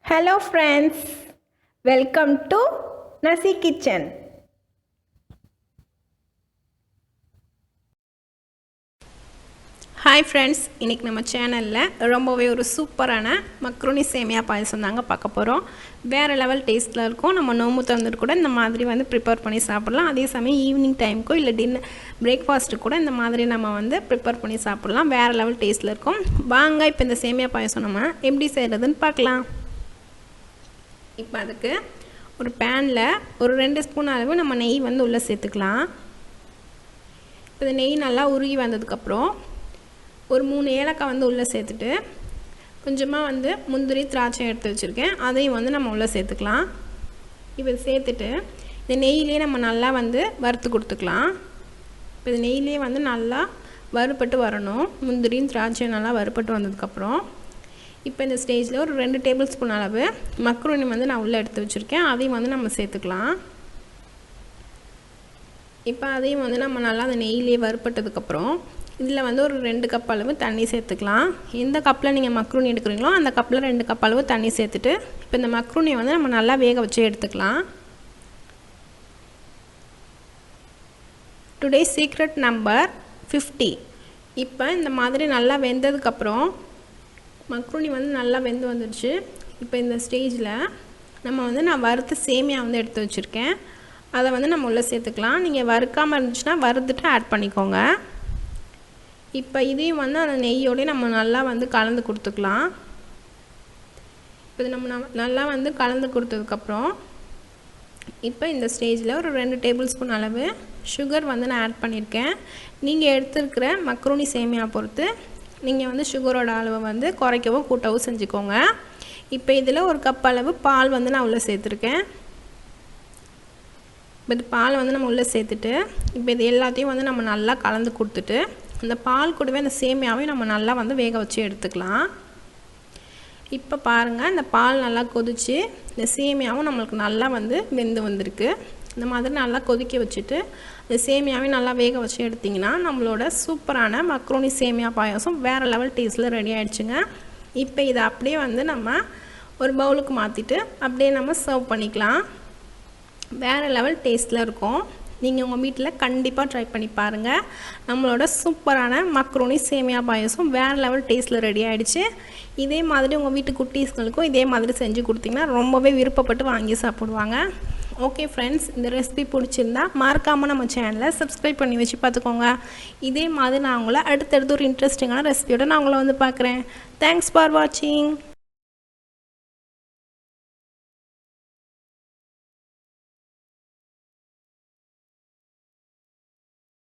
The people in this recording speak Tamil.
Hello friends, welcome to Nasekitchen. Hi friends, இன்னைக்கு நம்ம சேனல்ல ரொம்பவே ஒரு சூப்பரான macroni semiya பாயசம் தாங்க பார்க்க போறோம். வேற லெவல் டேஸ்ட்ல இருக்கும். நம்ம நோம்பு திறந்துட்டு கூட இந்த மாதிரி வந்து prepare பண்ணி சாப்பிடலாம். அதே சமயம் ஈவினிங் டைம்க்கோ இல்ல டின்னர் பிரேக்ஃபாஸ்ட் கூட இந்த மாதிரி நம்ம வந்து prepare பண்ணி சாப்பிடலாம். வேற லெவல் டேஸ்ட்ல இருக்கும். வாங்க இப்போ இந்த சேமியா பாயசம் நம்ம எப்படி செய்யறதுன்னு பார்க்கலாம். இப்போ அதுக்கு ஒரு panல ஒரு 2 ஸ்பூன் அளவு நம்ம நெய் வந்து உள்ள சேர்த்துக்கலாம். இப்போ நெய் நல்லா உருகி வந்ததுக்கு அப்புறம் ஒரு 3 ஏலக்காய் வந்து உள்ள சேர்த்துட்டு கொஞ்சமா வந்து முந்திரி திராட்சை எடுத்து வச்சிருக்கேன். அதையும் வந்து நம்ம உள்ள சேர்த்துக்கலாம். இப்போ சேர்த்துட்டு இந்த நெய்யிலே நம்ம நல்லா வந்து வறுத்து கொடுத்துக்கலாம். இப்போ இந்த நெய்யிலே வந்து நல்லா வறுபட்டு வரணும். முந்திரியும் திராட்சை நல்லா வறுபட்டு வந்ததுக்கு அப்புறம் இப்போ இந்த ஸ்டேஜ்ல ஒரு 2 டேபிள் ஸ்பூன் அளவு macroni வந்து நான் உள்ள எடுத்து வச்சிருக்கேன். அதையும் வந்து நம்ம சேர்த்துக்கலாம். இப்போ அதையும் வந்து நம்ம நல்லா அந்த நெய்யிலே வறுபட்டதுக்கு அப்புறம் இதுல வந்து ஒரு 2 கப் அளவு தண்ணி சேர்த்துக்கலாம். எந்த கப்ல நீங்க macroni எடுக்கறீங்களோ அந்த கப்ல 2 கப் அளவு தண்ணி சேர்த்துட்டு இப்போ இந்த macroni வந்து நம்ம நல்லா வேக வச்சு எடுத்துக்கலாம். Today secret number 50. இப்போ இந்த மாதிரி நல்லா வெந்ததுக்கு அப்புறம் macroni வந்து நல்லா வெந்து வந்துருச்சு. இப்போ இந்த ஸ்டேஜ்ல நம்ம வந்து நான் வறுத்த சேமியா வந்து எடுத்து வச்சிருக்கேன். அதை வந்து நம்ம உள்ள சேர்த்துக்கலாம். நீங்க வறுக்காம இருந்துச்சுனா வறுத்துட்டு ஆட் பண்ணிக்கோங்க. இப்போ இதையும் வந்து அந்த நெய்யோட நம்ம நல்லா வந்து கலந்து கொடுத்துக்கலாம். இப்போ நம்ம நல்லா வந்து கலந்து கொடுத்ததுக்கு அப்புறம் இப்போ இந்த ஸ்டேஜ்ல ஒரு 2 டேபிள் ஸ்பூன் அளவு sugar வந்து நான் ஆட் பண்ணிருக்கேன். நீங்க எடுத்துக்கிற macroni சேமியா பொறுத்து நீங்க வந்து சுகரோட அளவை வந்து குறைக்கவோ கூட்டவோ செஞ்சுக்கோங்க. இப்போ இதல ஒரு கப் அளவு பால் வந்து நான் உள்ள சேர்த்திருக்கேன். இந்த பால் வந்து நம்ம உள்ள சேர்த்துட்டு இப்போ இது எல்லாத்தையும் வந்து நம்ம நல்லா கலந்து கொடுத்துட்டு அந்த பால் கூடவே அந்த சேமியாவை நம்ம நல்லா வந்து வேக வச்சு எடுத்துக்கலாம். இப்போ பாருங்க இந்த பால் நல்லா கொதிச்சு இந்த சேமியாவும் நமக்கு நல்லா வந்து வெந்து வந்திருக்கு. இந்த மாதிரி நல்லா கொதிக்க வச்சிட்டு இந்த சேமியாவை நல்லா வேக வச்சு எடுத்தீங்கன்னா நம்மளோட சூப்பரான macroni சேமியா பாயாசம் வேற லெவல் டேஸ்ட்ல ரெடி ஆயிடுச்சுங்க. இப்போ இத அப்படியே வந்து நம்ம ஒரு பவுலுக்கு மாத்திட்டு அப்படியே நம்ம சர்வ் பண்ணிக்கலாம். வேற லெவல் டேஸ்ட்ல இருக்கும். நீங்க உங்க வீட்ல கண்டிப்பா ட்ரை பண்ணி பாருங்க. நம்மளோட சூப்பரான macroni சேமியா பாயாசம் வேற லெவல் டேஸ்ட்ல ரெடி ஆயிடுச்சு. இதே மாதிரி உங்க வீட்டு குட்டீஸ்களுக்கும் இதே மாதிரி செஞ்சு கொடுத்தீங்கன்னா ரொம்பவே விருப்பப்பட்டு வாங்கி சாப்பிடுவாங்க. ஓகே फ्रेंड्स, இந்த ரெசிபி பிடிச்சிருந்தா மறக்காம நம்ம சேனலை சப்ஸ்கிரைப் பண்ணி வச்சு பாத்துக்கோங்க. இதே மாதிரி நான் உங்களை அடுத்து ஒரு இன்ட்ரஸ்டிங்கான ரெசிபியோட நான் உங்களை வந்து பார்க்கறேன். Thanks for watching.